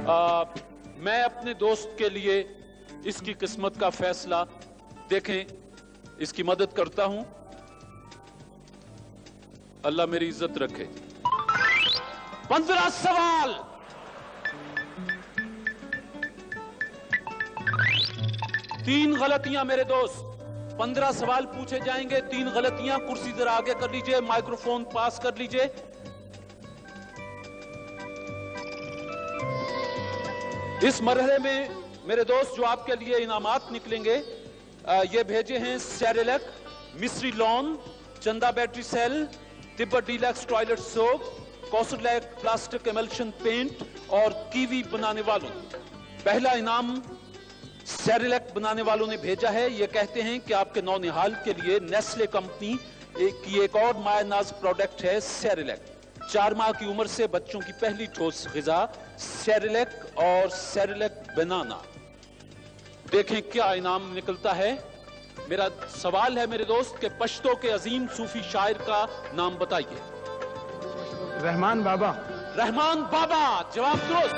मैं अपने दोस्त के लिए इसकी किस्मत का फैसला देखें, इसकी मदद करता हूं। अल्लाह मेरी इज्जत रखे। 15 सवाल। तीन गलतियां मेरे दोस्त। 15 सवाल पूछे जाएंगे, 3 गलतियां। कुर्सी जरा आगे कर लीजिए, माइक्रोफोन पास कर लीजिए। इस मरहले में मेरे दोस्त जो आपके लिए इनामात निकलेंगे, ये भेजे हैं Cerelac, Misri lawn, Chanda battery cell, Tibet deluxe toilet soap, कौसरलैक प्लास्टिक एमल्शन पेंट और कीवी बनाने वालों। पहला इनाम सेरेलैक बनाने वालों ने भेजा है। ये कहते हैं कि आपके नौनिहाल के लिए नेस्ले कंपनी की एक और मायनाज प्रोडक्ट है सेरेलैक। 4 माह की उम्र से बच्चों की पहली ठोस ग़िज़ा सेरेलैक और सेरेलैक बनाना। देखें क्या इनाम निकलता है। मेरा सवाल है मेरे दोस्त के पश्तो के अजीम सूफी शायर का नाम बताइए। रहमान बाबा। रहमान बाबा, जवाब दुरुस्त।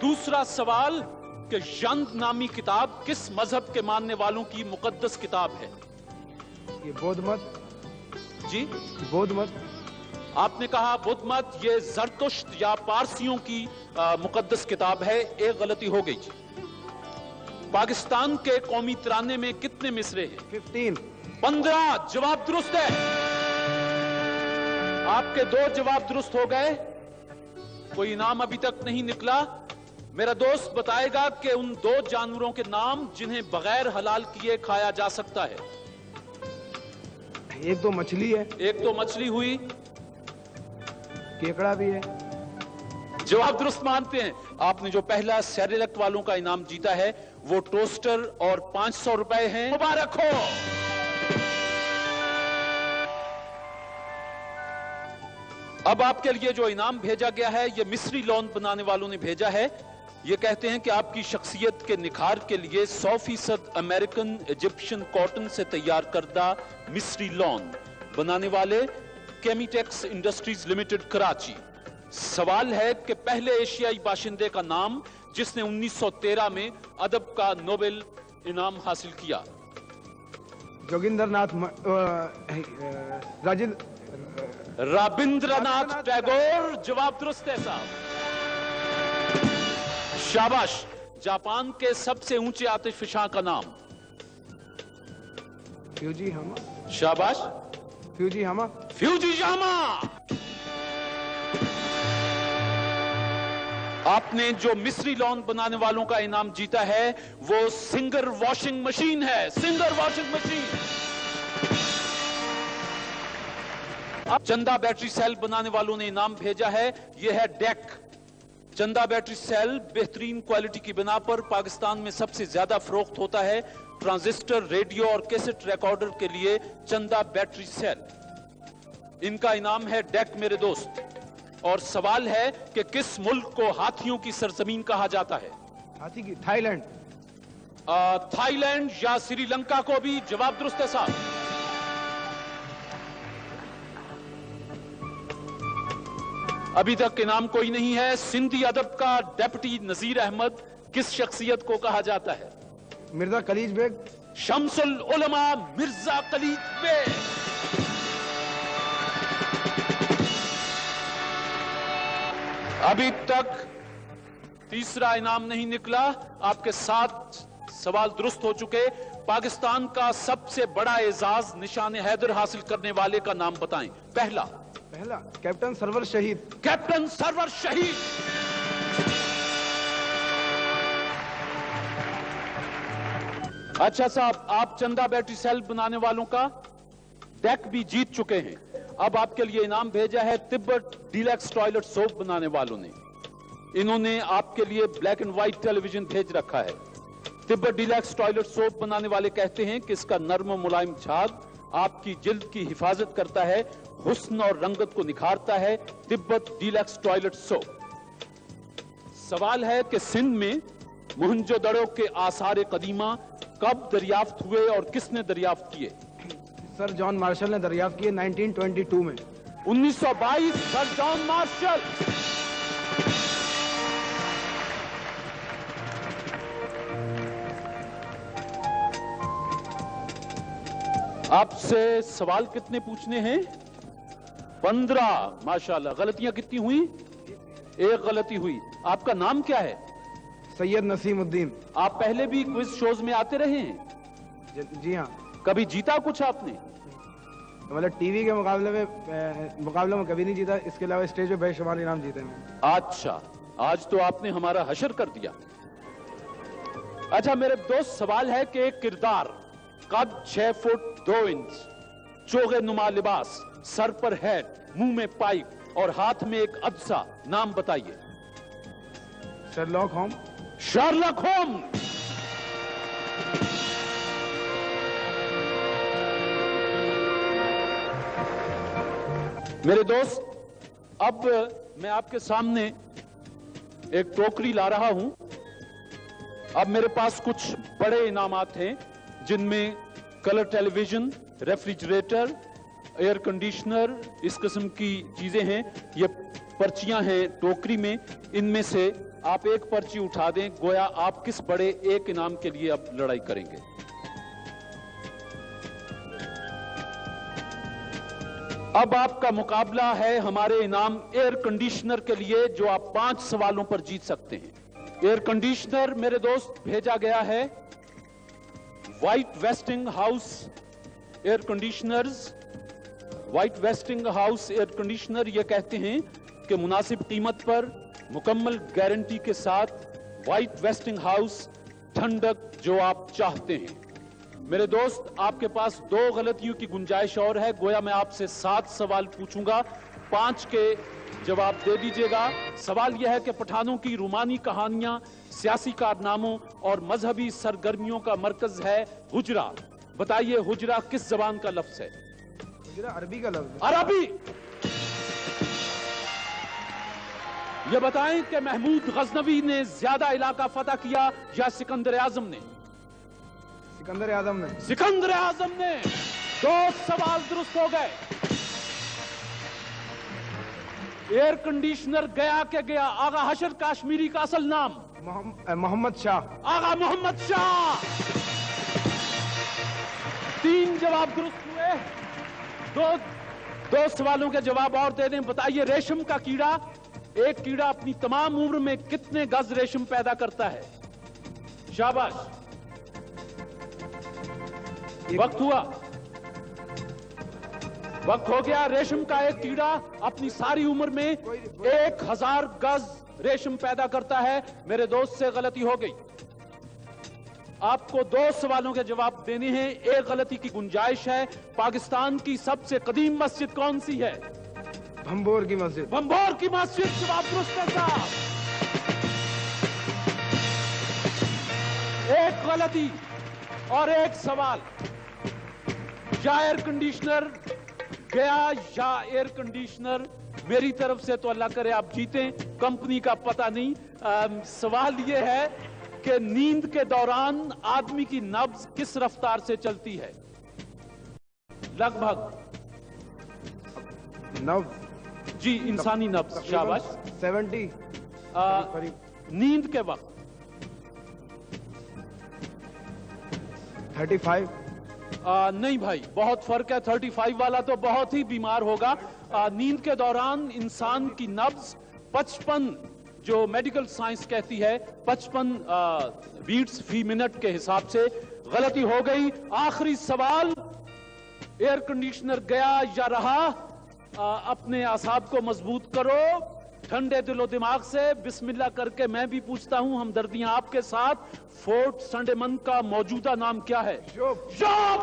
दूसरा सवाल कि जंद नामी किताब किस मजहब के मानने वालों की मुकद्दस किताब है? ये बौद्ध मत। जी, बौद्ध मत। आपने कहा बुद्ध मत। ये जरतुश्त या पारसियों की मुकद्दस किताब है। एक गलती हो गई जी। पाकिस्तान के कौमी तराने में कितने मिसरे हैं? 15। जवाब दुरुस्त है। आपके 2 जवाब दुरुस्त हो गए। कोई इनाम अभी तक नहीं निकला। मेरा दोस्त बताएगा कि उन 2 जानवरों के नाम जिन्हें बगैर हलाल किए खाया जा सकता है। एक तो मछली है। एक तो मछली हुई, केकड़ा भी है। जवाब दुरुस्त मानते हैं। आपने जो पहला सेरेलैक वालों का इनाम जीता है वो टोस्टर और 500 रुपए हैं। मुबारक हो। अब आपके लिए जो इनाम भेजा गया है ये मिस्री लॉन बनाने वालों ने भेजा है। ये कहते हैं कि आपकी शख्सियत के निखार के लिए 100% अमेरिकन इजिप्शियन कॉटन से तैयार करदा मिस्री लॉन बनाने वाले केमिटेक्स इंडस्ट्रीज लिमिटेड कराची। सवाल है कि पहले एशियाई बाशिंदे का नाम जिसने 1913 में अदब का नोबेल इनाम हासिल किया। जोगिंदरनाथ रविंद्रनाथ टैगोर। जवाब दुरुस्त है साहब। शाबाश। जापान के सबसे ऊंचे आतिशफशां का नाम? फ्यूजीयामा। शाबाश। फ्यूजीयामा। फ्यूजीयामा। आपने जो मिस्री लॉन बनाने वालों का इनाम जीता है वो सिंगर वॉशिंग मशीन है। Singer washing machine. अब चंदा बैटरी सेल बनाने वालों ने इनाम भेजा है। यह है डेक। चंदा बैटरी सेल बेहतरीन क्वालिटी की बिना पर पाकिस्तान में सबसे ज्यादा फरोख्त होता है। ट्रांजिस्टर, रेडियो और कैसेट रिकॉर्डर के लिए चंदा बैटरी सेल। इनका इनाम है डेक मेरे दोस्त। और सवाल है कि किस मुल्क को हाथियों की सरजमीन कहा जाता है? हाथी की थाईलैंड। थाईलैंड या श्रीलंका को भी। जवाब दुरुस्त है साहब। अभी तक इनाम कोई नहीं है। सिंधी अदब का डेप्यूटी नजीर अहमद किस शख्सियत को कहा जाता है? मिर्जा कलीज बेग। शम्सुल उलमा मिर्जा कलीज बेग। अभी तक तीसरा इनाम नहीं निकला। आपके 7 सवाल दुरुस्त हो चुके। पाकिस्तान का सबसे बड़ा एजाज निशान हैदर हासिल करने वाले का नाम बताएं। पहला कैप्टन सरवर शहीद। कैप्टन सरवर शहीद। अच्छा साहब, आप चंदा बैटरी सेल बनाने वालों का डेक भी जीत चुके हैं। अब आपके लिए इनाम भेजा है तिब्बत डीलक्स टॉयलेट सोप बनाने वालों ने। इन्होंने आपके लिए ब्लैक एंड व्हाइट टेलीविजन भेज रखा है। तिब्बत डीलक्स टॉयलेट सोप बनाने वाले कहते हैं कि इसका नर्म मुलायम झाग आपकी जिल्द की हिफाजत करता है, हुस्न और रंगत को निखारता है। Tibet deluxe toilet soap. सवाल है कि सिंध में मोहनजोदड़ो के आसार कदीमा कब दरियाफ्त हुए और किसने दरियाफ्त किए? सर जॉन मार्शल ने दरियाफ्त किए 1922 में। 1922 सर जॉन मार्शल। आपसे सवाल कितने पूछने हैं? 15। माशाल्लाह। गलतियां कितनी हुई? एक गलती हुई। आपका नाम क्या है? सैयद नसीमुद्दीन। आप पहले भी क्विज शोज में आते रहे हैं? जी हाँ। कभी जीता कुछ आपने? मतलब टीवी के मुकाबले में कभी नहीं जीता, इसके अलावा स्टेज पे बेशुमार इनाम जीते हैं। अच्छा, आज तो आपने हमारा हशर कर दिया। अच्छा मेरे दोस्त, सवाल है कि एक किरदार कद 6 फुट 2 इंच, चोगे नुमा लिबास, सर पर हैट, मुंह में पाइप और हाथ में एक अदसा, नाम बताइए। शर्लॉक होम। Sherlock Holmes. मेरे दोस्त, अब मैं आपके सामने एक टोकरी ला रहा हूं। अब मेरे पास कुछ बड़े इनामात हैं, जिनमें colour television, refrigerator, air conditioner, इस किस्म की चीजें हैं। ये पर्चियां हैं टोकरी में। इनमें से आप एक पर्ची उठा दें, गोया आप किस बड़े एक इनाम के लिए अब लड़ाई करेंगे। अब आपका मुकाबला है हमारे इनाम एयर कंडीशनर के लिए, जो आप 5 सवालों पर जीत सकते हैं। एयर कंडीशनर मेरे दोस्त भेजा गया है white wasting house air conditioners. White wasting house air conditioner ये कहते हैं कि मुनासिब कीमत पर, मुकम्मल गारंटी के साथ, व्हाइट वेस्टिंग हाउस, ठंडक जो आप चाहते हैं। मेरे दोस्त, आपके पास 2 गलतियों की गुंजाइश और है। गोया मैं आपसे 7 सवाल पूछूंगा, 5 के जवाब दे दीजिएगा। सवाल यह है कि पठानों की रूमानी कहानियां, सियासी कारनामों और मजहबी सरगर्मियों का मरकज है हुजरा। बताइए हुजरा किस जबान का लफ्ज है? हुजरा अरबी का लफ्ज। अरबी। ये बताएं कि महमूद गजनवी ने ज्यादा इलाका फतह किया या सिकंदर आजम ने? सिकंदर आजम ने। सिकंदर आजम ने। 2 सवाल दुरुस्त हो गए। एयर कंडीशनर गया के गया आगा हशर काश्मीरी का असल नाम? मोहम्मद शाह। आगा मोहम्मद शाह। 3 जवाब दुरुस्त हुए। 2 सवालों के जवाब और दे दें। बताइए रेशम का कीड़ा, एक कीड़ा अपनी तमाम उम्र में कितने गज रेशम पैदा करता है? शाबाश। वक्त हुआ, वक्त हो गया। रेशम का एक कीड़ा अपनी सारी उम्र में 1000 गज रेशम पैदा करता है। मेरे दोस्त से गलती हो गई। आपको 2 सवालों के जवाब देने हैं, एक गलती की गुंजाइश है। पाकिस्तान की सबसे कदीम मस्जिद कौन सी है? भंबोर की मस्जिद। भंबोर की मस्जिद। जवाब दुरुस्त है साहब। एक गलती और एक सवाल। या एयर कंडीशनर गया या एयर कंडीशनर। मेरी तरफ से तो अल्लाह करे आप जीतें, कंपनी का पता नहीं। सवाल यह है कि नींद के दौरान आदमी की नब्ज किस रफ्तार से चलती है? लगभग नब्ज। जी, इंसानी नब्ज। शाबाश। 70 नींद के वक्त 35। नहीं भाई, बहुत फर्क है। 35 वाला तो बहुत ही बीमार होगा। नींद के दौरान इंसान की नब्ज 55, जो मेडिकल साइंस कहती है 55 बीट्स फी मिनट के हिसाब से। गलती हो गई। आखिरी सवाल, एयर कंडीशनर गया या रहा? अपने आसाब को मजबूत करो, ठंडे दिलो दिमाग से बिस्मिल्लाह करके मैं भी पूछता हूं, हमदर्दियां आपके साथ। फोर्ट संडेमन का मौजूदा नाम क्या है? शोप। शोप।